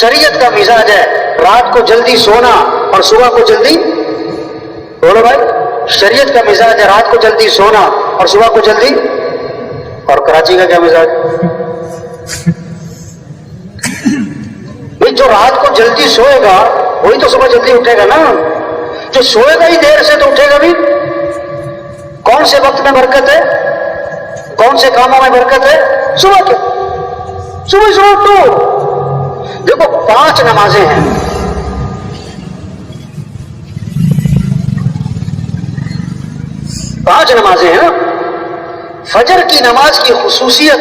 شریعت کا مزاج ہے رات کو جلدی سونا اور صبح کو جلدی، بولو بھائی، شریعت کا مزاج ہے رات کو جلدی سونا اور صبح کو جلدی، اور کراچی کا کیا مزاج؟ جو رات کو جلدی سوئے گا وہی تو صبح جلدی اٹھے گا نا، جو سوئے گا ہی دیر سے تو اٹھے گا بھی۔ کون سے وقت میں برکت ہے، کون سے کاموں میں برکت ہے؟ صبح کے، صبح اٹھو۔ دیکھو 5 نمازیں ہیں، 5 نمازیں ہیں نا۔ فجر کی نماز کی خصوصیت،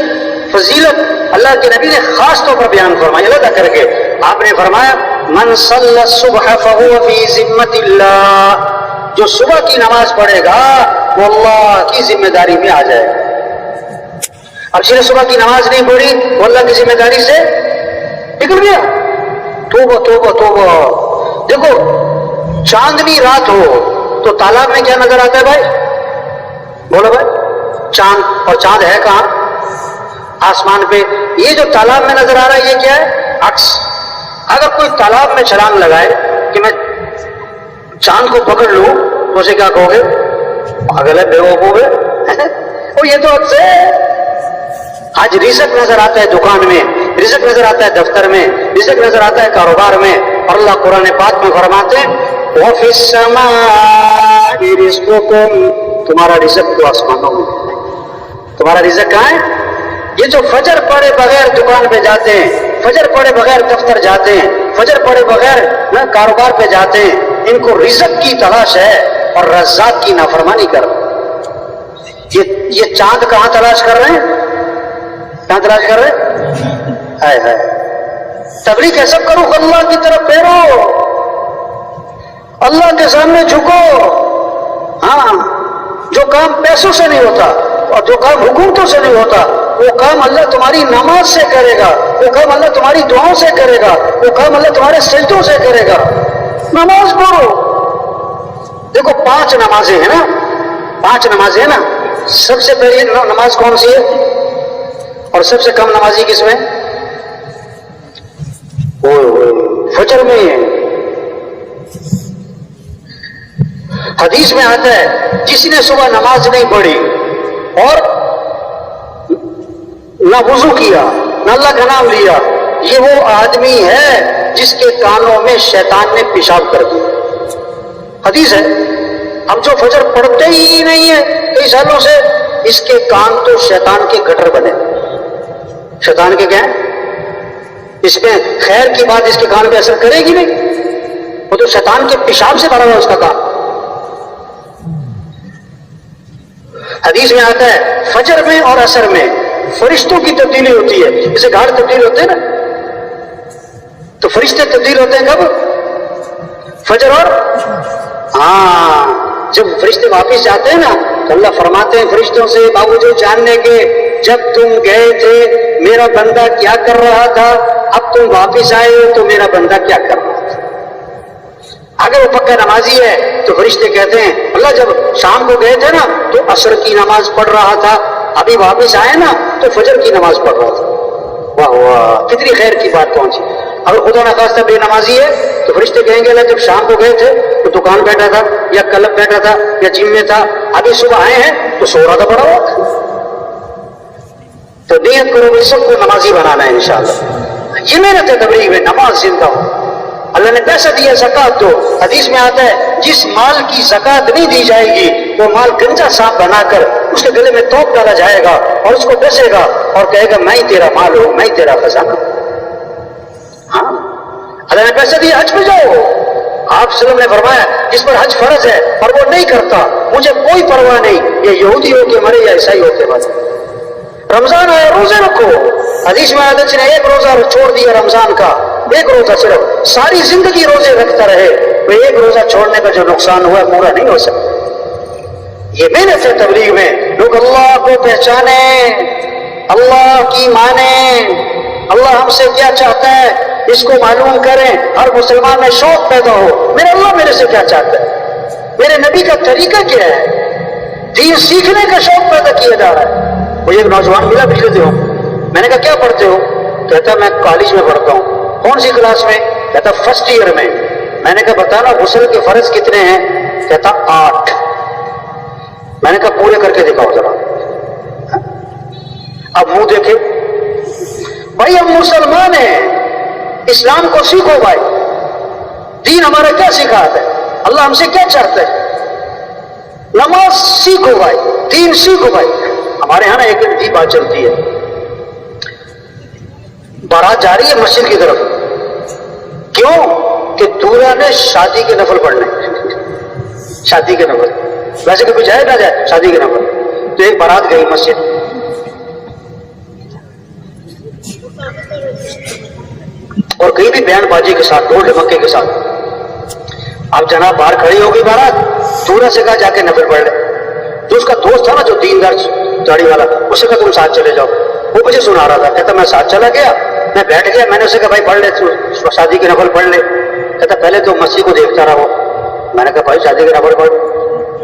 فضیلت اللہ کے نبی نے خاص طور پر بیان فرمائی علیحدہ کر کے۔ آپ نے فرمایا من صلی الصبح فهو فی ذمۃ اللہ، جو صبح کی نماز پڑھے گا وہ اللہ کی ذمہ داری میں آ جائے گا۔ اب جس نے صبح کی نماز نہیں پڑھی وہ اللہ کی ذمہ داری سے نکل گیا۔ توبہ توبہ توبہ۔ دیکھو چاندنی رات ہو تو تالاب میں کیا نظر آتا ہے بھائی؟ بولو بھائی، چاند، اور چاند ہے کہاں؟ آسمان پہ۔ یہ جو تالاب میں نظر آ رہا ہے یہ کیا ہے؟ عکس۔ اگر کوئی تالاب میں چھلانگ لگائے کہ میں چاند کو پکڑ لوں تو اسے کیا کہو گے؟ پاگل ہے، بیوقوف ہے۔ اور یہ تو عکس ہے۔ آج رزق نظر آتا ہے دکان میں، رزق نظر آتا ہے دفتر میں، رزق نظر آتا ہے کاروبار میں، اور اللہ قرآن پاک میں فرماتے ہیں وَفِي السَّمَاءِ رِزْقُكُمْ، تمہارا رزق تو آسمانوں میں ہے۔ تمہارا رزق کہاں ہے؟ یہ جو فجر پڑے بغیر دکان پہ جاتے ہیں، فجر پڑے بغیر دفتر جاتے ہیں، فجر پڑے بغیر کاروبار پہ جاتے ہیں، ان کو رزق کی تلاش ہے اور رزاق کی نافرمانی کر رہے ہیں۔ یہ چاند کہاں تلاش کر رہے ہیں؟ کہاں تلاش کر رہے ہیں؟ ہائے ہائے۔ تبلیغ کیسا کرو؟ اللہ کی طرف پھیرو، اللہ کے سامنے جھکو۔ ہاں، جو کام پیسوں سے نہیں ہوتا اور جو کام حکومتوں سے نہیں ہوتا وہ کام اللہ تمہاری نماز سے کرے گا، وہ کام اللہ تمہاری دعاؤں سے کرے گا، وہ کام اللہ تمہارے سجدوں سے کرے گا۔ نماز پڑھو۔ دیکھو 5 نمازیں ہیں نا، 5 نمازیں ہیں نا۔ سب سے پہلی نماز کون سی ہے اور سب سے کم نمازی کس میں؟ فجر میں ہے۔ حدیث میں آتا ہے جس نے صبح نماز نہیں پڑھی اور نہ وضو کیا نہ اللہ کا نام لیا، یہ وہ آدمی ہے جس کے کانوں میں شیطان نے پیشاب کر دیا۔ حدیث ہے۔ اب جو فجر پڑھتے ہی نہیں ہے کئی سالوں سے، اس کے کان تو شیطان کے گٹر بنے۔ شیطان کے کیا ہیں؟ اس میں خیر کی بات اس کے کان پہ اثر کرے گی نہیں، وہ تو شیطان کے پیشاب سے بھرا ہوا اس کا کان۔ حدیث میں آتا ہے فجر میں اور عصر میں فرشتوں کی تبدیلی ہوتی ہے، جیسے گھاڑ تبدیل ہوتے ہیں نا، تو فرشتے تبدیل ہوتے ہیں کب؟ فجر اور جب فرشتے واپس جاتے ہیں نا تو اللہ فرماتے ہیں فرشتوں سے باوجود جاننے کے جب تم گئے تھے میرا بندہ کیا کر رہا تھا، اب تم واپس آئے ہو تو میرا بندہ کیا کر رہا تھا۔ اگر وہ پکا نمازی ہے تو فرشتے کہتے ہیں اللہ جب شام کو گئے تھے نا تو عصر کی نماز پڑھ رہا تھا، ابھی واپس آئے نا تو فجر کی نماز پڑھ رہا تھا۔ واہ واہ، کتنی خیر کی بات پہنچی۔ اگر خدا نخواستہ بے نمازی ہے تو فرشتے کہیں گے اللہ جب شام کو گئے تھے تو دکان بیٹھا تھا یا کلب بیٹھا تھا یا جم میں تھا، ابھی صبح آئے ہیں تو سو رہا تھا پڑا ہوا تھا۔ تو نیت کرو کہ سب کو نمازی بنانا ہے انشاءاللہ۔ یہ محنت ہے تبلیغ میں، نماز زندہ ہو۔ اللہ نے پیسہ دیا زکات دو، حدیث میں آتا ہے جس مال کی زکات نہیں دی جائے گی وہ مال گنجا سانپ بنا کر اس کے گلے میں توپ ڈالا جائے گا اور اس کو ڈسے گا اور کہے گا میں ہی تیرا مال ہوں، میں ہی تیرا خزانہ ہوں۔ ہاں، اللہ نے پیسہ دیا حج پہ جاؤ۔ آپ صلی اللہ علیہ وسلم نے فرمایا جس پر حج فرض ہے اور وہ نہیں کرتا مجھے کوئی پرواہ نہیں، یہ یہودی ہو کے مرے یا عیسائی ہو کے مرے۔ رمضان آیا روزے رکھو، حدیث میں آتا ہے ایک روزہ چھوڑ دیا رمضان کا، ایک روزہ صرف، ساری زندگی روزے رکھتا رہے، وہ ایک روزہ چھوڑنے کا جو نقصان ہوا پورا نہیں ہو سکتا۔ یہ محنت ہے تبلیغ میں، لوگ اللہ کو پہچانے، اللہ کی مانیں، اللہ ہم سے کیا چاہتا ہے اس کو معلوم کریں۔ ہر مسلمان میں شوق پیدا ہو میرا اللہ میرے سے کیا چاہتا ہے، میرے نبی کا طریقہ کیا ہے، دین سیکھنے کا شوق پیدا کیا جا رہا ہے۔ وہ ایک نوجوان ملا پچھلے دنوں، میں نے کہا کیا پڑھتے ہو؟ کہتا میں کالج میں پڑھتا ہوں۔ کون سی کلاس میں؟ کہتا فرسٹ ایئر میں. میں نے کہا بتانا غسل کے فرض کتنے ہیں؟ کہتا 8. میں نے کہا پورے کر کے دکھاؤ ذرا. اب منہ دیکھے بھائی ہم مسلمان ہیں, اسلام کو سیکھو بھائی, دین ہمارا کیا سکھاتا ہے, اللہ ہم سے کیا چاہتا ہے. نماز سیکھو بھائی, دین سیکھو بھائی. ہمارے یہاں ایک بھی بات چلتی ہے, بارات جا رہی ہے مسجد کی طرف, کیوں کہ دولہا نے شادی کے نفل پڑھنے, شادی کے نفل, ویسے کہ کوئی جائے نہ جائے شادی کے نفل. تو ایک بارات گئی مسجد, اور کہیں بھی بیان بازی کے ساتھ, ڈھول ڈھمکے کے ساتھ. اب جناب باہر کھڑی ہوگی بارات, دولہا سے کہا جا کے نفل پڑھ لے. جو اس کا دوست تھا نا جو دیندار داڑھی والا, اسے کہا تم ساتھ چلے جاؤ. وہ مجھے سنا رہا تھا, کہتا میں ساتھ چلا گیا, میں بیٹھ گیا. میں نے اسے کہا بھائی پڑھ لے, شادی کے نفل پڑھ لے. کہتا پہلے تو مسجد کو دیکھتا رہا وہ. میں نے کہا بھائی شادی کے نفل پڑھ.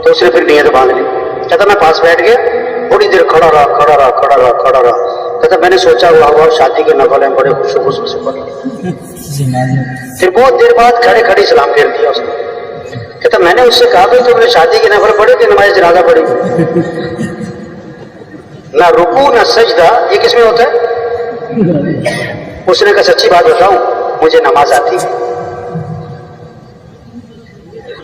تو اس نے پھر نیت باندھ لی. کہتا میں پاس بیٹھ گیا, تھوڑی دیر کھڑا رہا. کہتا میں نے سوچا ہوا شادی کے نفل ہیں, بڑے خوش و خوش سے پڑھ. پھر بہت دیر بعد کھڑے سلام پھیر دیا اس نے. کہتا میں نے اس سے کہا بھائی تم نے شادی کے نفل پڑھے کہ نماز جنازہ پڑھی؟ نہ رکوع نہ سجدہ, یہ کس میں ہوتا ہے؟ اس نے کہا سچی بات بتاؤں, مجھے نماز آتی ہے.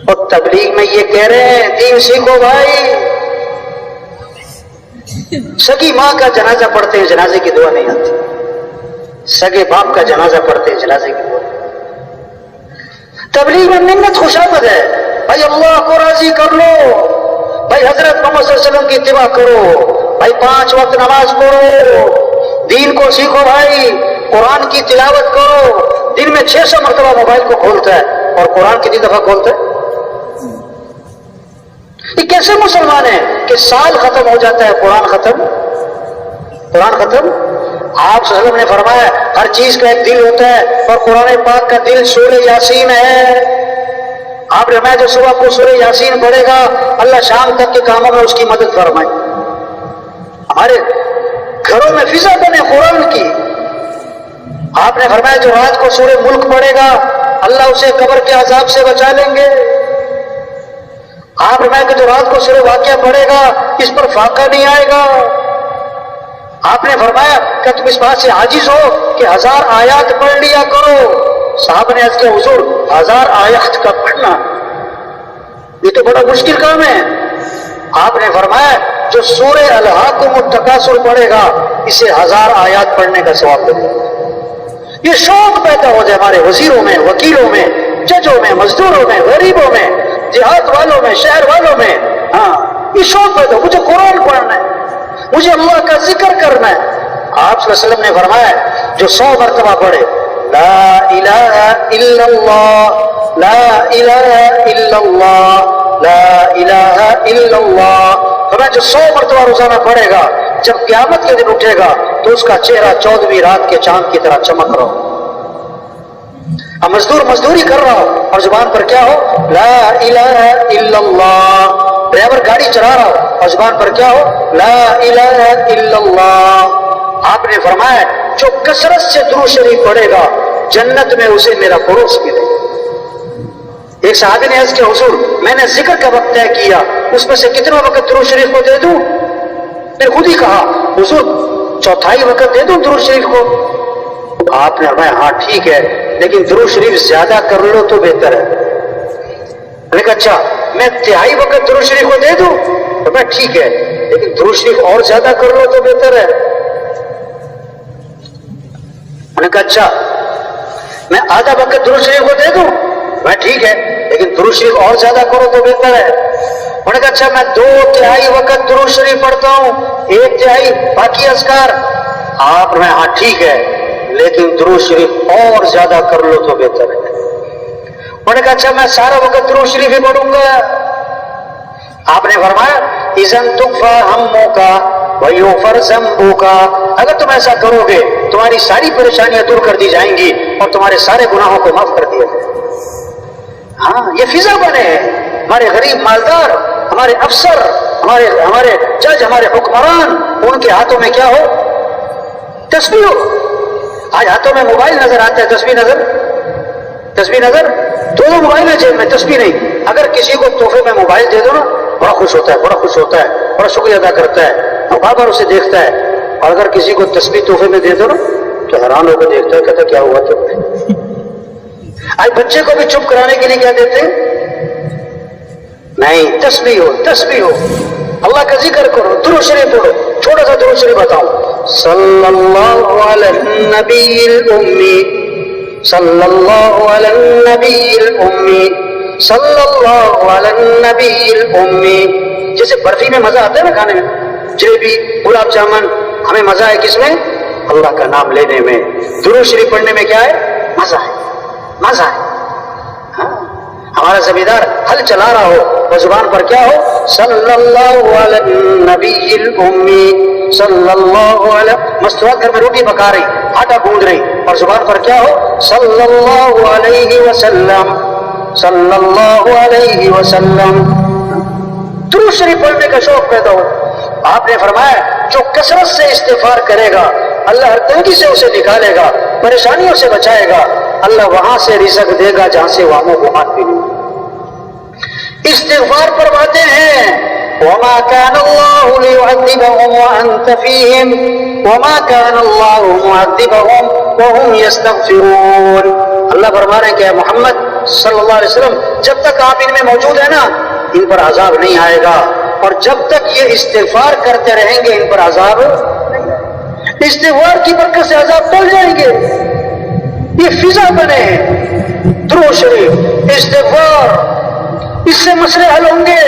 اور تبلیغ میں یہ کہہ رہے ہیں دین سیکھو بھائی. سگی ماں کا جنازہ پڑھتے ہیں, جنازے کی دعا نہیں آتی. سگے باپ کا جنازہ پڑھتے ہیں, جنازے کی دعا. تبلیغ میں منت خوشامد ہے بھائی, اللہ کو راضی کر لو بھائی, حضرت محمد صلی اللہ علیہ وسلم کی اتباع کرو بھائی, 5 وقت نماز پڑھو, دین کو سیکھو بھائی, قرآن کی تلاوت کرو. دن میں 600 مرتبہ موبائل کو کھولتا ہے اور قرآن کتنی دفعہ کھولتا ہے؟ یہ کیسے مسلمان ہیں کہ سال ختم ہو جاتا ہے قرآن ختم. آپ صلی اللہ علیہ وسلم نے فرمایا ہر چیز کا ایک دل ہوتا ہے, اور قرآن پاک کا دل سورہ یاسین ہے. آپ نے فرمایا جو صبح کو سورہ یاسین پڑھے گا اللہ شام تک کے کاموں میں اس کی مدد فرمائے. ہمارے گھروں میں فضا بنے قرآن کی. آپ نے فرمایا جو رات کو سورہ ملک پڑھے گا اللہ اسے قبر کے عذاب سے بچا لیں گے. آپ نے فرمایا کہ جو رات کو سورہ واقعہ پڑھے گا اس پر فاقہ نہیں آئے گا. آپ نے فرمایا کہ تم اس بات سے عاجز ہو کہ 1000 آیات پڑھ لیا کرو. صاحب نے عرض کیا حضور 1000 آیات کا پڑھنا یہ تو بڑا مشکل کام ہے. آپ نے فرمایا جو سورہ الہاکم التکاثر پڑھے گا اسے 1000 آیات پڑھنے کا ثواب ملے گا. یہ شوق پیدا ہو جائے ہمارے وزیروں میں, وکیلوں میں, ججوں میں, مزدوروں میں, غریبوں میں, دیہات والوں میں, شہر والوں میں. ہاں یہ شوق پیدا ہو, مجھے قرآن پڑھنا ہے, مجھے اللہ کا ذکر کرنا ہے. آپ صلی اللہ علیہ وسلم نے فرمایا جو 100 مرتبہ پڑھے لا الہ الا اللہ, لا الہ الا اللہ, لا الہ الا اللہ, فرمایا جو 100 مرتبہ روزانہ پڑھے گا جب قیامت کے دن اٹھے گا تو اس کا چہرہ 14ویں رات کے چاند کی طرح چمک رہا ہو. اب مزدور مزدوری کر رہا ہو اور زبان پر کیا ہو لا الہ الا اللہ. ڈرائیور گاڑی چلا رہا ہو اور زبان پر کیا ہو لا الہ الا اللہ. آپ نے فرمایا جو کثرت سے درود شریف پڑھے گا جنت میں اسے میرا پڑوس ملے گا. ایک صحابی نے عرض کیا حضور میں نے ذکر کا وقت طے کیا, اس میں سے کتنا وقت درود شریف کو دے دوں؟ پھر خود ہی کہا حضور 1/4 وقت دے دوں درود شریف کو. آپ نے فرمایا ہاں ٹھیک ہے لیکن درود شریف زیادہ کر لو تو بہتر ہے. میں نے کہا اچھا میں 1/3 وقت درود شریف کو دے دوں؟ میں ٹھیک ہے لیکن درود شریف اور زیادہ کر لو تو بہتر ہے. میں نے کہا اچھا میں آدھا وقت درود شریف کو دے دوں؟ میں ٹھیک ہے لیکن درود شریف اور زیادہ کرو تو بہتر ہے. میں نے کہا اچھا میں 2/3 وقت درود شریف پڑھتا ہوں, 1/3 باقی اذکار. آپ نے ہاں ٹھیک ہے لیکن درود شریف اور زیادہ کر لو تو بہتر ہے. میں نے کہا اچھا میں سارا وقت درود شریف ہی پڑھوں گا. آپ نے فرمایا اذن تکفی ہموں کا ویغفر ذنبوں کا, اگر تم ایسا کرو گے تمہاری ساری پریشانیاں دور کر دی جائیں گی اور تمہارے سارے گناہوں کو معاف کر دیا جائے گا. ہاں یہ فضا بنے ہمارے غریب مالدار, ہمارے افسر, ہمارے جج, ہمارے حکمران, ان کے ہاتھوں میں کیا ہو تسبیح ہو. آج ہاتھوں میں موبائل نظر آتا ہے، تسبیح نظر، دونوں موبائل ہے جیب میں، تسبیح نہیں۔ اگر کسی کو تحفے میں موبائل دے دو نا، بڑا خوش ہوتا ہے، بڑا شکریہ ادا کرتا ہے اور بار بار اسے دیکھتا ہے۔ اور اگر کسی کو تسبیح تحفے میں دے دو نا تو حیران ہو کر دیکھتا ہے، کہتا کیا ہوا تو۔ آج بچے کو بھی چپ کرانے کے لیے کیا دیتے ہیں؟ نہیں، تسبیح ہو، اللہ کا ذکر کرو، درود شریف پڑھو۔ چھوٹا سا درود شریف بتاؤں، صلی اللہ علی النبی الامی، صلی اللہ علی النبی الامی، صلی اللہ علی النبی الامی۔ جیسے برفی میں مزہ آتا ہے نا کھانے میں، جلیبی، گلاب جامن، ہمیں مزہ ہے کس میں؟ اللہ کا نام لینے میں۔ درود شریف پڑھنے میں کیا ہے؟ مزہ ہے۔ ہاں، ہمارا زمیندار ہل چلا رہا ہو اور زبان پر کیا ہو؟ صلی اللہ علی النبی الامی، صلی اللہ علیہ، مستویات گھر میں روٹی پکا رہی، آٹا گوندھ رہی، اور زبان پر کیا ہو؟ صلی اللہ علیہ وسلم، صلی اللہ علیہ وسلم۔ درود شریف پڑھنے کا شوق پیدا ہو۔ آپ نے فرمایا جو کثرت سے استغفار کرے گا اللہ ہر تنگی سے اسے نکالے گا، پریشانیوں سے بچائے گا، اللہ وہاں سے رزق دے گا جہاں سے واموں کو ہاتھ بھی نہیں۔ استغفار فرماتے ہیں وما كان الله ليعذبهم وانت فيهم وما كان الله معذبهم وهم يستغفرون۔ اللہ فرما رہے ہیں کہ محمد صلی اللہ علیہ وسلم جب تک آپ ان میں موجود ہیں نا ان پر عذاب نہیں آئے گا، اور جب تک یہ استغفار کرتے رہیں گے ان پر عذاب نہیں۔ استغفار کی برکت سے عذاب ٹل جائیں گے، یہ فضا بنے۔ درود شریف، استغفار، اس سے مسئلے حل ہوں گے۔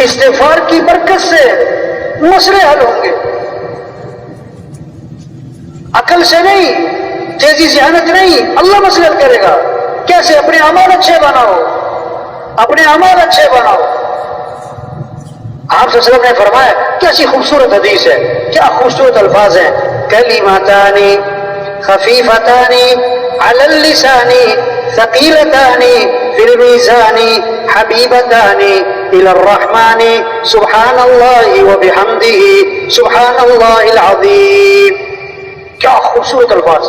استغفار کی برکت سے مسئلے حل ہوں گے، عقل سے نہیں، تیزی ذہانت نہیں، اللہ مسئلے حل کرے گا۔ کیسے؟ اپنے اعمال اچھے بناؤ، اپنے اعمال اچھے بناؤ۔ آپ صلی اللہ علیہ وسلم نے فرمایا، کیسی خوبصورت حدیث ہے، کیا خوبصورت الفاظ ہیں، کلمتان خفیفتان علی اللسان ثقیلتان فی المیزان حبیبتان الی الرحمن سبحان اللہ وبحمدہ سبحان اللہ العظیم۔ کیا خوبصورت الفاظ،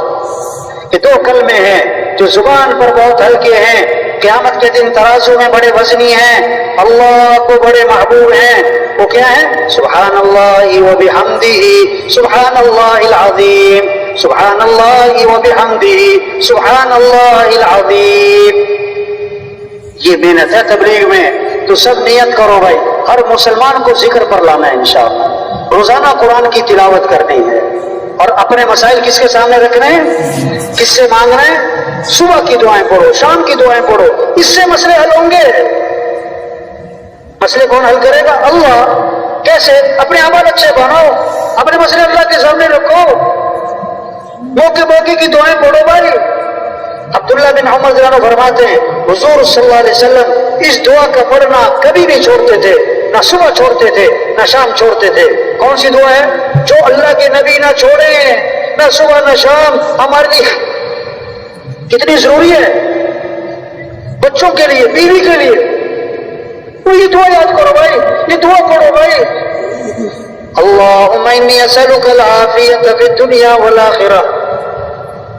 یہ دو کلمے ہیں جو زبان پر بہت ہلکے ہیں، قیامت کے دن ترازو میں بڑے وزنی ہیں، اللہ کو بڑے محبوب ہیں۔ وہ کیا ہیں؟ سبحان اللہ وبحمدہ سبحان اللہ العظیم، سبحان اللہ وبحمدہ سبحان اللہ العظیم۔ یہ محنت ہے تبلیغ میں، تو سب نیت کرو بھائی، ہر مسلمان کو ذکر پر لانا ہے انشاءاللہ، روزانہ قرآن کی تلاوت کرنی ہے، اور اپنے مسائل کس کے سامنے رکھنے ہیں؟ کس سے مانگنا ہے؟ صبح کی دعائیں پڑھو، شام کی دعائیں پڑھو، اس سے مسئلے حل ہوں گے۔ مسئلے کون حل کرے گا؟ اللہ۔ کیسے؟ اپنے اعمال اچھے بناؤ، اپنے مسئلے اللہ کے سامنے رکھو، موقع کی دعائیں پڑھو بھائی۔ عبداللہ بن عمر رضی اللہ عنہ فرماتے ہیں حضور صلی اللہ علیہ وسلم اس دعا کا پڑھنا کبھی نہیں چھوڑتے تھے، نہ صبح چھوڑتے تھے نہ شام چھوڑتے تھے۔ کون سی دعا ہے جو اللہ کے نبی نہ چھوڑیں، نہ صبح نہ شام؟ ہمارے لیے کتنی ضروری ہے، بچوں کے لیے، بیوی کے لیے۔ تو یہ دعا یاد کرو بھائی، یہ دعا پڑھو بھائی۔ اللہم انی اسألک العافیۃ فی الدنیا والآخرہ،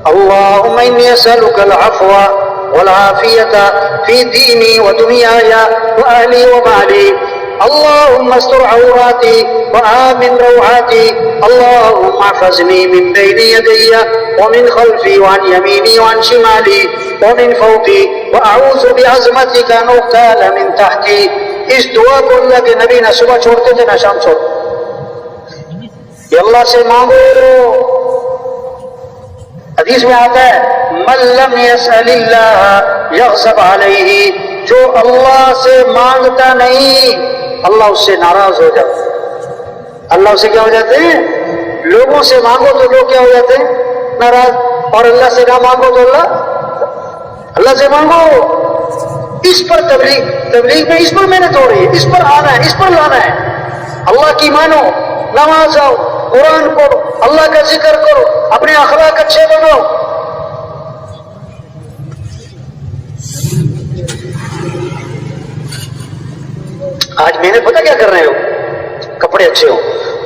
اللہم انی اسألک العفو والعافیۃ فی دینی ودنیای واہلی ومالی، اللہم استر عوراتی وآمن روعاتی، اللہم احفظنی من بین یدی ومن خلفی وعن یمینی وعن شمالی ومن فوقی واعوذ بعظمتک ان اغتال من تحتی۔ اس دعا کو اللہ کے نبی نہ صبح چھوڑتے تھے نہ شام چھوڑتے۔ یہ اللہ سے مانگو۔ حدیث میں آتا ہے من لم یسأل اللہ یغضب علیہ، جو اللہ سے مانگتا نہیں اللہ اس سے ناراض ہو جاتا ہے۔ اللہ اس سے کیا ہو جاتے ہیں؟ لوگوں سے مانگو تو لوگ کیا ہو جاتے ہیں؟ ناراض، اور اللہ سے نہ مانگو تو اللہ سے مانگو۔ اس پر تبلیغ میں اس پر محنت ہو رہی ہے، اس پر آنا ہے، اس پر لانا ہے۔ اللہ کی مانو، نماز آؤ، قرآن پڑھو، اللہ کا ذکر کرو، اپنے اخلاق اچھے بناؤ۔ آج محنت پتہ کیا کر رہے ہو؟ کپڑے اچھے ہو،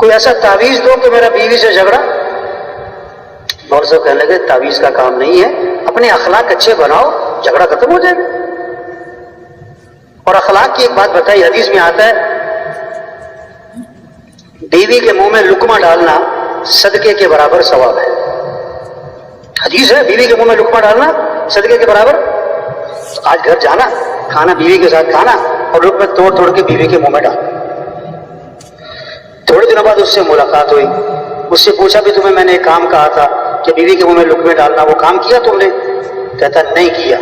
کوئی ایسا تعویذ دو کہ میرا بیوی سے جھگڑا. مولوی صاحب کہنے لگے تعویذ کا کام نہیں ہے، اپنے اخلاق اچھے بناؤ، جھگڑا ختم ہو جائے گا. اور اخلاق کی ایک بات بتائی، حدیث میں آتا ہے بیوی کے منہ میں لقمہ ڈالنا صدقے کے برابر ثواب ہے. حدیث ہے بیوی کے منہ میں لقمہ ڈالنا صدقے کے برابر. آج گھر جانا، کھانا بیوی کے ساتھ کھانا اور لقمے توڑ توڑ کے بیوی کے منہ میں ڈالنا. تھوڑے دنوں بعد اس سے ملاقات ہوئی، اس سے پوچھا بھی تمہیں میں نے ایک کام کہا تھا کہ بیوی کے منہ میں لقمے ڈالنا، وہ کام کیا تم نے؟ کہتا نہیں کیا.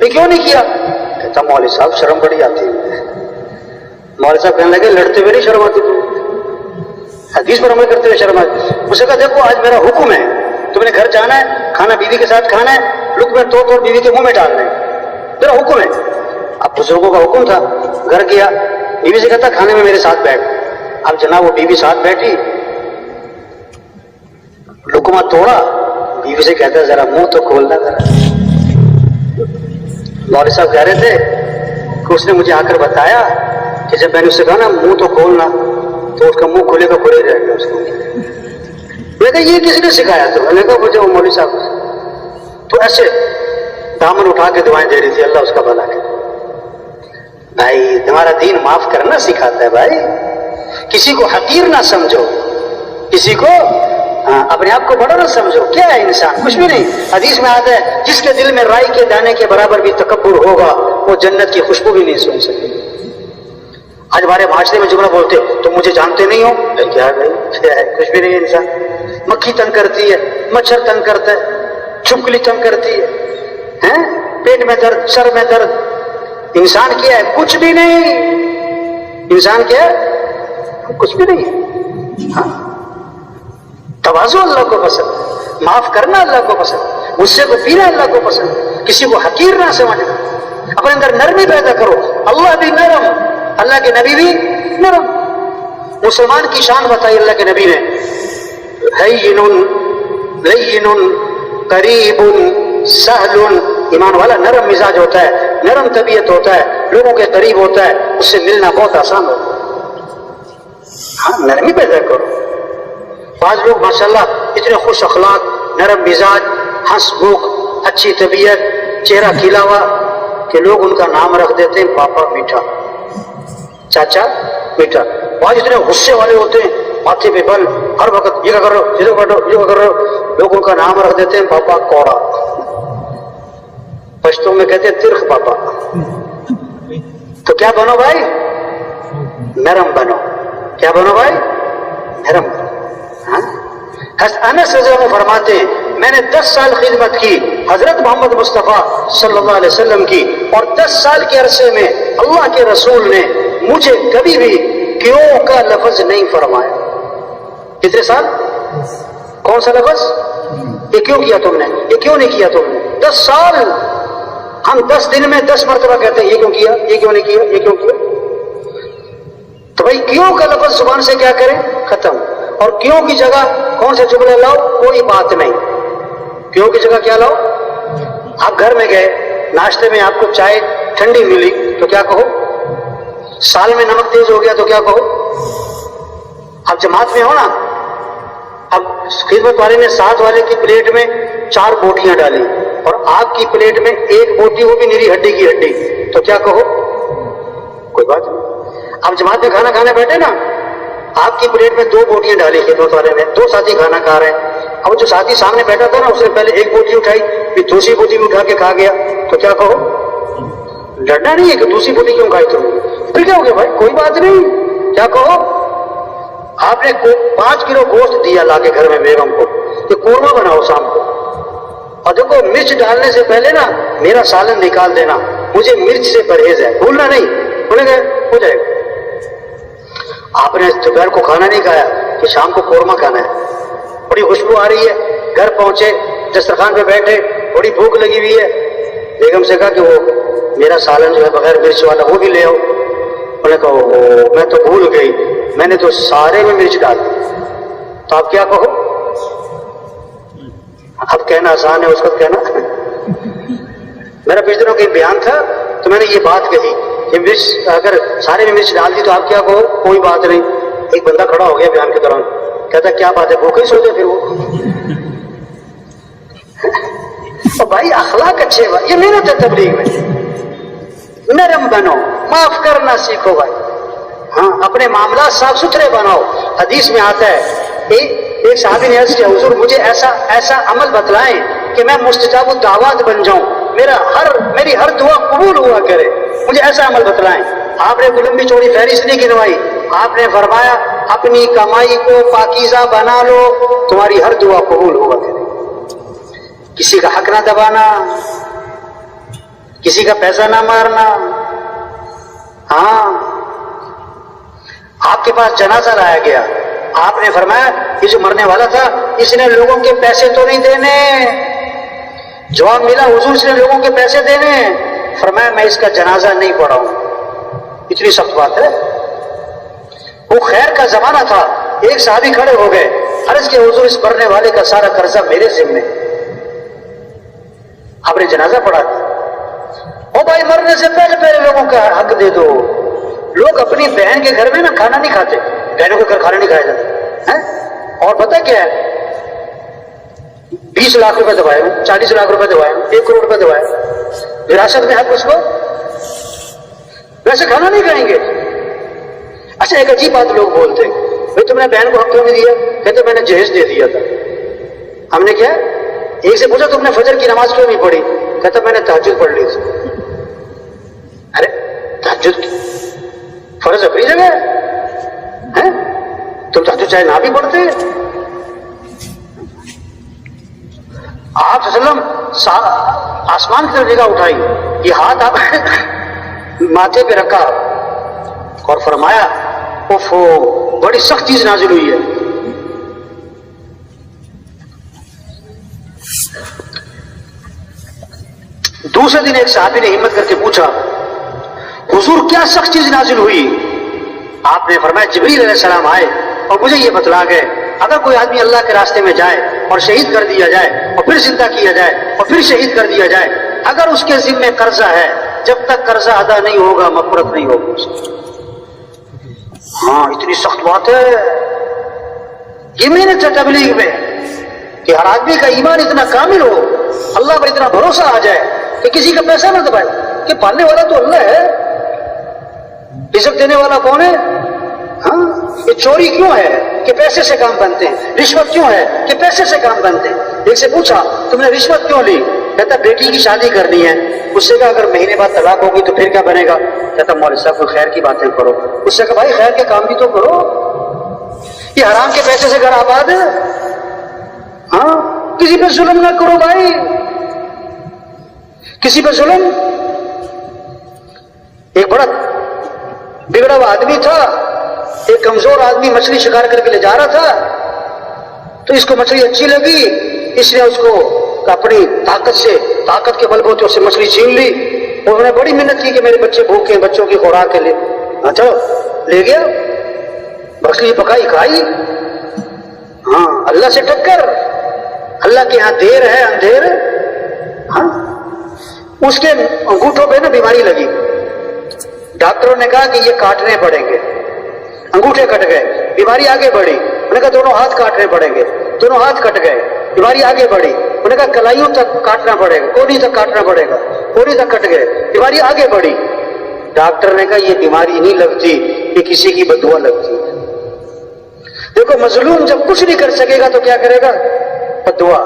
کیوں نہیں کیا؟ کہتا مولوی صاحب شرم بڑی آتی ہے. مولوی صاحب کہنے لگے لڑتے ہوئے نہیں شرم آتی تم؟ حدیث پر عمل کرتے ہوئے شرم آتی. اسے کہا دیکھو آج میرا حکم ہے، تم نے گھر جانا ہے، کھانا بیوی کے ساتھ کھانا ہے، لقمے توڑ توڑ بیوی کے منہ میں ڈالنا ہے، میرا حکم ہے. اب بزرگوں کا حکم تھا، گھر گیا، بیوی سے کہتا کھانے میں میرے ساتھ بیٹھ. اب جناب وہ بیوی ساتھ بیٹھی، لقمہ توڑا، بیوی سے کہتا ذرا منہ تو کھولنا ذرا. مولوی صاحب کہہ رہے تھے کہ اس نے مجھے آ کر بتایا کہ جب میں نے اس سے کہا نا منہ تو کھولنا، تو اس کا منہ کھلے کا کھلے رہ گیا. اس کو میں کہا یہ کس نے سکھایا؟ تو میں نے کہا مجھے وہ مولوی صاحب. تو ایسے دامن اٹھا کے دعائیں دے رہی تھی، اللہ اس کا بھلا کرے. بھائی تمہارا دین معاف کرنا سکھاتا ہے. بھائی کسی کو حقیر نہ سمجھو، کسی کو اپنے آپ کو بڑا نہ سمجھو. کیا ہے انسان؟ کچھ بھی نہیں. حدیث میں آتا ہے جس کے دل میں رائی کے دانے کے برابر بھی تکبر ہوگا وہ جنت کی خوشبو بھی نہیں سن سکے. آج ہمارے معاشرے میں جملہ بولتے تم مجھے جانتے نہیں ہو. کیا ہے؟ کچھ بھی نہیں. انسان مکھی تنگ کرتی ہے، مچھر تنگ کرتا ہے، چھپکلی تنگ کرتی ہے، پیٹ میں درد، سر میں درد. انسان کیا ہے؟ کچھ بھی نہیں. انسان کیا ہے؟ کچھ بھی نہیں. ہاں تواضع اللہ کو پسند، معاف کرنا اللہ کو پسند، غصے کو پینا اللہ کو پسند، کسی کو حقیر نہ سمجھنا، اپنے اندر نرمی پیدا کرو. اللہ بھی نرم، اللہ کے نبی بھی نرم. مسلمان کی شان بتائی اللہ کے نبی نے، ہین لین قریب سہل. ایمان والا نرم مزاج ہوتا ہے، نرم طبیعت ہوتا ہے، لوگوں کے قریب ہوتا ہے، اس سے ملنا بہت آسان ہوتا ہے. ہاں نرمی پیدا کرو. بعض لوگ ماشاءاللہ اتنے خوش اخلاق، نرم مزاج، ہنس بوک، اچھی طبیعت، چہرہ کھلا ہوا کہ لوگ ان کا نام رکھ دیتے ہیں پاپا میٹھا، چاچا میٹھا. بعض اتنے غصے والے ہوتے ہیں، ماتھے پہ بل، ہر وقت یہ کر رہو، یہ کر رہو، لوگ ان کا نام رکھ دیتے ہیں پاپا کوڑا. پشتوں میں کہتے ہیں ترخ پاپا. تو کیا بنو بھائی؟ نرم بنو. کیا بنو بھائی؟ نرم بنو. انس رضی اللہ عنہ فرماتے ہیں میں نے 10 سال خدمت کی حضرت محمد مصطفیٰ صلی اللہ علیہ وسلم کی، اور 10 سال کے عرصے میں اللہ کے رسول نے مجھے کبھی بھی کیوں کا لفظ نہیں فرمایا. کتنے سال؟ کون سا لفظ؟ یہ کیوں کیا تم نے، یہ کیوں نہیں کیا تم نے. 10 سال. ہم 10 دن میں 10 مرتبہ کہتے ہیں یہ کیوں کیا، یہ کیوں نہیں کیا، یہ کیوں کیا. تو بھائی کیوں کا لفظ زبان سے کیا کریں؟ ختم. اور کیوں کی جگہ کون سے جملے لاؤ؟ کوئی بات نہیں. کیوں کی جگہ کیا لاؤ؟ آپ گھر میں گئے، ناشتے میں آپ کو چائے ٹھنڈی ملی تو کیا کہو؟ سال میں نمک تیز ہو گیا تو کیا کہو؟ آپ جماعت میں ہو نا، اب خدمت والے نے ساتھ والے کی پلیٹ میں 4 بوٹیاں ڈالی اور آپ کی پلیٹ میں 1 بوٹی، وہ بھی نیری ہڈی کی ہڈی، تو کیا کہو؟ کوئی بات نہیں. آپ جماعت میں کھانا کھانے بیٹھے نا، آپ کی پلیٹ میں 2 بوٹیاں ڈالی خدمت والے نے، 2 ساتھی کھانا کھا رہے ہیں. اب جو ساتھی سامنے بیٹھا تھا نا اس نے پہلے 1 بوٹی اٹھائی، پھر دوسری بوٹی بھی اٹھا کے کھا گیا، تو کیا کہو؟ لڑنا نہیں ہے کہ دوسری بوٹی کیوں کھائی تم، پھر کیا ہو گیا بھائی؟ کوئی بات نہیں. کیا کہو؟ آپ نے 5 کلو گوشت دیا لا کے گھر میں بیگم کو کہ قورمہ بناؤ شام کو، اور دیکھو مرچ ڈالنے سے پہلے نا میرا سالن نکال دینا، مجھے مرچ سے پرہیز ہے، بھولنا نہیں. بولے گئے ہو جائے گا. آپ نے دوپہر کو کھانا نہیں کھایا کہ شام کو قورمہ کھانا ہے. بڑی خوشبو آ رہی ہے، گھر پہنچے، دسترخوان پہ بیٹھے، بڑی بھوک لگی ہوئی ہے. بیگم سے کہا کہ وہ میرا سالن جو ہے بغیر مرچ والا وہ بھی لے آؤ. انہوں نے کہا میں تو بھول گئی، میں نے تو سارے میں مرچ ڈال دی. تو آپ کیا کہو؟ اب کہنا آسان ہے، اس وقت کہنا. میرا پچھلے دنوں کہیں بیان تھا تو میں نے یہ بات کہی کہ مرچ اگر سارے میں مرچ ڈال دی تو آپ کیا کہو؟ کوئی بات نہیں. ایک بندہ کھڑا ہو گیا بیان کے دوران, کہتا کیا بات ہے, بھوکے ہی سو گئے پھر وہ. اور بھائی اخلاق اچھے, یہ محنت ہے تبلیغ میں. نرم بنو, معاف کرنا سیکھو بھائی. ہاں, اپنے معاملات صاف ستھرے بناؤ. حدیث میں آتا ہے ایک صحابی نے عرض کیا, حضور مجھے ایسا عمل بتلائیں کہ میں مستجاب الدعوات بن جاؤں, میری ہر دعا قبول ہوا کرے, مجھے ایسا عمل بتلائیں. آپ نے کوئی لمبی چوڑی فہرست نہیں گنوائی, آپ نے فرمایا اپنی کمائی کو پاکیزہ بنا لو, تمہاری ہر دعا قبول ہوا کرے. کسی کا حق نہ دبانا, کسی کا پیسہ نہ مارنا. ہاں, آپ کے پاس جنازہ لایا گیا, آپ نے فرمایا یہ جو مرنے والا تھا اس نے لوگوں کے پیسے تو نہیں دینے. جواب ملا حضور اس نے لوگوں کے پیسے دینے. فرمایا میں اس کا جنازہ نہیں پڑھاؤں. اتنی سخت بات ہے. وہ خیر کا زمانہ تھا, ایک صحابی کھڑے ہو گئے, عرض کہ حضور اس مرنے والے کا سارا قرضہ میرے ذمہ. آپ نے جنازہ پڑھا دیا. او بھائی مرنے سے پہلے لوگوں کا حق دے دو. لوگ اپنی بہن کے گھر میں نا کھانا نہیں کھاتے, بہنوں کے گھر کھانا نہیں کھایا جاتا. اور پتہ کیا ہے, 20 لاکھ روپے دبائے, 40 لاکھ روپے دبائے, 1 کروڑ روپے دبائے, وراثت میں حق اس کو, ویسے کھانا نہیں کھائیں گے. اچھا ایک عجیب بات لوگ بولتے ہیں, بھائی تم نے بہن کو حق کیوں نہیں دیا؟ کہتے میں نے جہیز دے دیا تھا. ہم نے کیا, ایک سے پوچھا تم نے فجر کی نماز کیوں نہیں پڑھی؟ کہتا میں نے تہجد پڑھ لی تھی. ارے تہجد فرض اپنی جگہ ہے, تم تہجد چاہے نہ بھی پڑھتے. آپ صلی اللہ علیہ وسلم آسمان کی طرف نگاہ اٹھائی, یہ ہاتھ آپ ماتھے پہ رکھا اور فرمایا اوفو بڑی سخت چیز نازل ہوئی ہے. دوسرے دن ایک صحابی نے ہمت کر کے پوچھا حضور کیا سخت چیز نازل ہوئی؟ آپ نے فرمایا جبریل علیہ السلام آئے اور مجھے یہ بتلا گئے اگر کوئی آدمی اللہ کے راستے میں جائے اور شہید کر دیا جائے اور پھر زندہ کیا جائے اور پھر شہید کر دیا جائے, اگر اس کے ذمہ قرضہ ہے جب تک قرضہ ادا نہیں ہوگا مغفرت نہیں ہوگی. ہاں اتنی سخت بات ہے. یہ محنت ہے تبلیغ میں کہ ہر آدمی کا ایمان اتنا کامل ہو, اللہ پر اتنا بھروسہ آ جائے کہ کسی کا پیسہ نہ دبائے, کہ پالنے والا تو اللہ ہے, رزق دینے والا کون ہے؟ ہاں, یہ چوری کیوں ہے کہ پیسے سے کام بنتے ہیں, رشوت کیوں ہے کہ پیسے سے کام بنتے ہیں. ایک سے پوچھا تم نے رشوت کیوں لی؟ کہتا بیٹی کی شادی کرنی ہے. اس سے کہا اگر مہینے بعد طلاق ہوگی تو پھر کیا بنے گا؟ کہتا مولوی صاحب کوئی خیر کی باتیں کرو. اس سے کہا بھائی خیر کے کام بھی تو کرو, یہ حرام کے پیسے سے گھر آباد ہے. ہاں, کسی پہ ظلم نہ کرو بھائی, کسی پہ ظلم. ایک بڑا بگڑا ہوا آدمی تھا, ایک کمزور آدمی مچھلی شکار کر کے لے جا رہا تھا, تو اس کو مچھلی اچھی لگی, اس نے اس کو اپنی طاقت کے بل بوتے اس سے مچھلی چھین لی. اور انہوں نے بڑی محنت کی کہ میرے بچے بھوکے ہیں, بچوں کی خوراک کے لیے. چلو لے گیا, مچھلی پکائی کھائی. ہاں, اللہ سے ٹکر, اللہ کے یہاں دیر ہے اندھیر. ہاں, اس کے انگوٹھوں پہ نا بیماری لگی. ڈاکٹروں نے کہا کہ یہ کاٹنے پڑیں گے. انگوٹھے کٹ گئے, بیماری آگے بڑھی. انہوں نے کہا دونوں ہاتھ کاٹنے پڑیں گے. دونوں ہاتھ کٹ گئے, بیماری آگے بڑھی. انہوں نے کہا کلائیوں تک کاٹنا پڑے گا, کونی تک کاٹنا پڑے گا. کونی تک کٹ گئے, بیماری آگے بڑھی. ڈاکٹر نے کہا یہ بیماری نہیں لگتی, یہ کسی کی بددعا لگتی ہے. دیکھو مظلوم جب کچھ نہیں کر سکے گا تو کیا کرے گا؟ بددعا.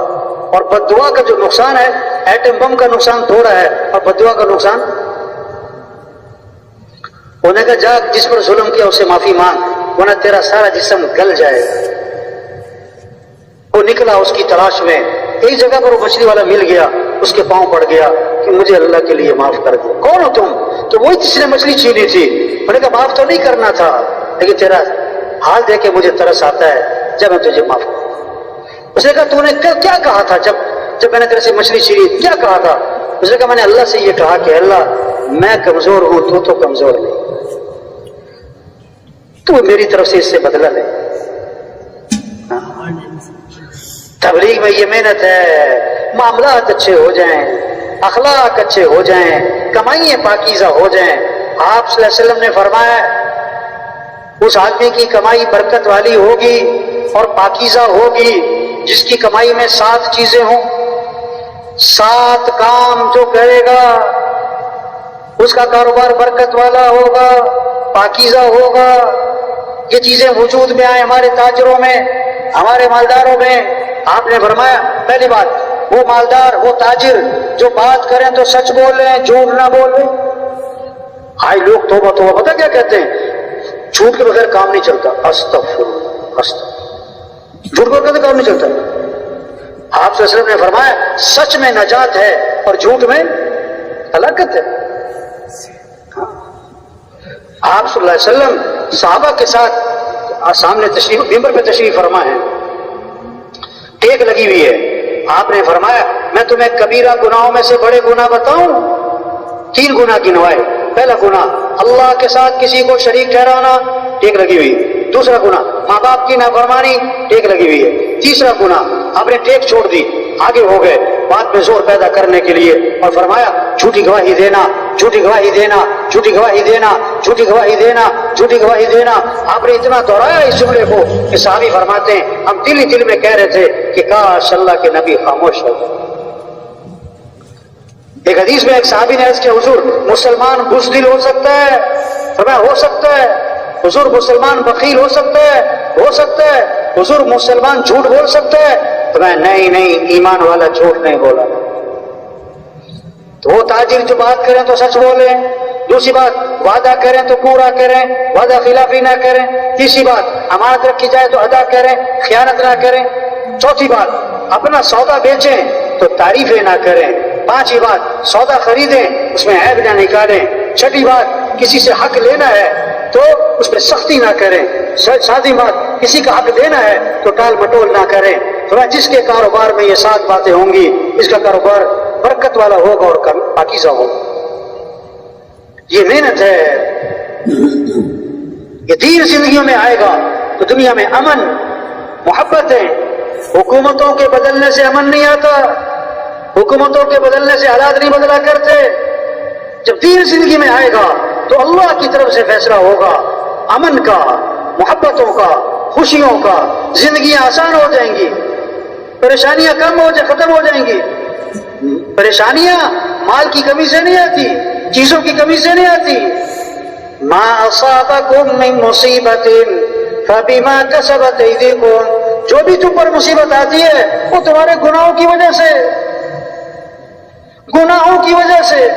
اور بددعا کا جو نقصان ہے, ایٹم بم کا نقصان تھوڑا ہے اور بددعا کا نقصان. انہوں نے کہا جا جس پر ظلم کیا اسے معافی مانگ ورنہ تیرا سارا جسم گل جائے. وہ نکلا اس کی تلاش میں, ایک جگہ پر وہ مچھلی والا مل گیا, اس کے پاؤں پڑ گیا کہ مجھے اللہ کے لیے معاف کر دو. کون ہو تم؟ تو وہی جس نے مچھلی چھینی تھی. میں نے کہا معاف تو نہیں کرنا تھا, لیکن تیرا حال دیکھ کے مجھے ترس آتا ہے, جب میں تجھے معاف کروں. اس نے کہا تو نے کیا کہا تھا جب میں نے تیرے سے مچھلی چھینی, کیا کہا تھا؟ اس نے کہا میں نے اللہ سے یہ کہا کہ اللہ میں کمزور ہوں, تو کمزور نہیں, تو میری طرف سے اس سے بدلہ لے. تبلیغ میں یہ محنت ہے, معاملات اچھے ہو جائیں, اخلاق اچھے ہو جائیں, کمائیاں پاکیزہ ہو جائیں. آپ صلی اللہ علیہ وسلم نے فرمایا اس آدمی کی کمائی برکت والی ہوگی اور پاکیزہ ہوگی جس کی کمائی میں 7 چیزیں ہوں. 7 کام جو کرے گا اس کا کاروبار برکت والا ہوگا، پاکیزہ ہوگا. یہ چیزیں وجود میں آئیں ہمارے تاجروں میں، ہمارے مالداروں میں. آپ نے فرمایا پہلی بات، وہ مالدار، وہ تاجر جو بات کریں تو سچ بولیں، جھوٹ نہ بولیں. ہائی لوگ توبہ توبہ پتہ کیا کہتے ہیں؟ جھوٹ کے بغیر کام نہیں چلتا. استغفر جھوٹ کے بغیر کام نہیں چلتا. آپ صلی اللہ علیہ وسلم نے فرمایا سچ میں نجات ہے اور جھوٹ میں ہلاکت ہے. آپ صلی اللہ علیہ وسلم صحابہ کے ساتھ سامنے تشریف ممبر پہ تشریف فرما ہے، ٹیک لگی ہوئی ہے. آپ نے فرمایا میں تمہیں کبیرہ گناہوں میں سے بڑے گناہ بتاؤں؟ 3 گناہ گنوائے. پہلا گناہ اللہ کے ساتھ کسی کو شریک ٹھہرانا، ٹیک لگی ہوئی. دوسرا گناہ ماں باپ کی نافرمانی، ٹیک لگی ہوئی ہے. تیسرا گناہ آپ نے ٹیک چھوڑ دی، آگے ہو گئے بات میں زور پیدا کرنے کے لیے، اور فرمایا جھوٹی گواہی دینا، جھوٹی گواہی دینا، جھوٹی گواہی دینا، جھوٹی گواہی دینا، جھوٹی گواہی دینا. آپ نے اتنا دہرایا اس جملے کو کہ صحابی فرماتے ہیں ہم دل ہی دل میں کہہ رہے تھے کہ کاش اللہ کے نبی خاموش ہو. ایک حدیث میں ایک صحابی نے عرض کیا حضور مسلمان بزدل ہو سکتا ہے؟ فرمایا ہو سکتا ہے. حضور مسلمان بخیل ہو سکتا ہے؟ ہو سکتا ہے. حضور مسلمان جھوٹ بول سکتا ہے؟ فرمایا نہیں، ایمان والا جھوٹ نہیں بولا. تو وہ تاجر جو بات کریں تو سچ بولیں. دوسری بات وعدہ کریں تو پورا کریں، وعدہ خلافی نہ کریں. تیسری بات امانت رکھی جائے تو ادا کریں، خیانت نہ کریں. چوتھی بات اپنا سودا بیچیں تو تعریفیں نہ کریں. پانچویں بات سودا خریدیں اس میں عیب نہ نکالیں. چھٹی بات کسی سے حق لینا ہے تو اس پہ سختی نہ کریں. ساتویں بات کسی کا حق دینا ہے تو ٹال مٹول نہ کریں. جس کے کاروبار میں یہ 7 باتیں ہوں گی اس کا کاروبار برکت والا ہوگا اور پاکیزہ ہوگا. یہ محنت ہے، یہ دین زندگیوں میں آئے گا تو دنیا میں امن محبت ہے. حکومتوں کے بدلنے سے امن نہیں آتا، حکومتوں کے بدلنے سے حالات نہیں بدلا کرتے. جب دین زندگی میں آئے گا تو اللہ کی طرف سے فیصلہ ہوگا امن کا، محبتوں کا، خوشیوں کا. زندگیاں آسان ہو جائیں گی، پریشانیاں کم ختم ہو جائیں گی. پریشانیاں مال کی کمی سے نہیں آتی، چیزوں کی کمی سے نہیں آتی. ما اصابکم من مصیبت فبما کسبت ایدیکم، جو بھی تم پر مصیبت آتی ہے وہ تمہارے گناہوں کی وجہ سے، گناہوں کی وجہ سے.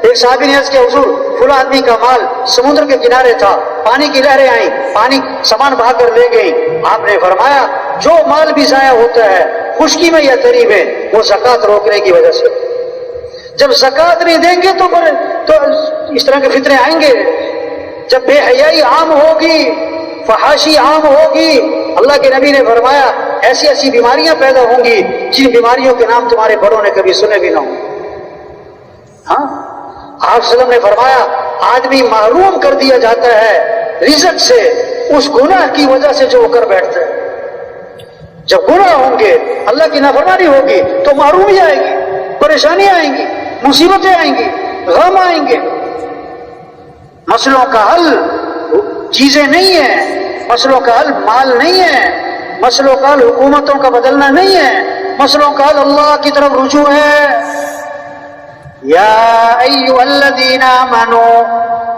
ایک صحابی نے عرض کیا حضور فلاں آدمی کا مال سمندر کے کنارے تھا، پانی کی لہریں آئیں، پانی سامان بہا کر لے گئی. آپ نے فرمایا جو مال بھی ضائع ہوتا ہے خشکی میں یا تری میں وہ زکوٰۃ روکنے کی وجہ سے. جب زکوٰۃ نہیں دیں گے تو اس طرح کے فتنے آئیں گے. جب بے حیائی عام ہوگی، فحاشی عام ہوگی، اللہ کے نبی نے فرمایا ایسی ایسی بیماریاں پیدا ہوں گی جن بیماریوں کے نام تمہارے بڑوں نے کبھی سنے بھی نہ ہوں. ہاں آپ صلی اللہ علیہ وسلم نے فرمایا آدمی محروم کر دیا جاتا ہے رزق سے اس گناہ کی وجہ سے جو وہ کر بیٹھتا ہے. جب گناہ ہوں گے، اللہ کی نافرمانی ہوگی تو محرومی آئے گی، پریشانیاں آئیں گی، مصیبتیں آئیں گی، غم آئیں گے. مسئلوں کا حل چیزیں نہیں ہیں، مسئلوں کا حل مال نہیں ہے، مسئلوں کا حل حکومتوں کا بدلنا نہیں ہے، مسئلوں کا حل اللہ کی طرف رجوع ہے. یا ایھا الذین آمنوا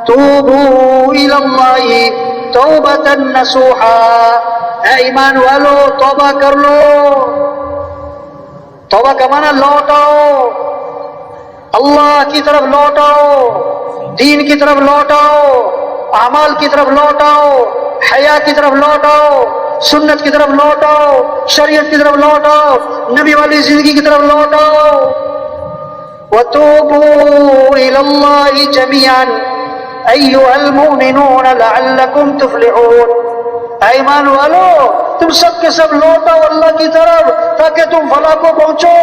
توبوا الی اللہ توبۃ نصوحا، اے ایمان والو توبہ کر لو. توبہ کا معنی لوٹ آؤ، اللہ کی طرف لوٹ آؤ، دین کی طرف لوٹ آؤ، اعمال کی طرف لوٹ آؤ، حیا کی طرف لوٹ آؤ، سنت کی طرف لوٹ آؤ، شریعت کی طرف لوٹ آؤ، نبی والی زندگی کی طرف لوٹ آؤ. وَتُوبُوا إِلَى اللَّهِ جَمِيعًا أَيُّهَا الْمُؤْمِنُونَ لَعَلَّكُمْ تُفْلِحُونَ. ایمان والو تم سب کے سب لوٹ آؤ اللہ کی طرف تاکہ تم فلاح کو پہنچو.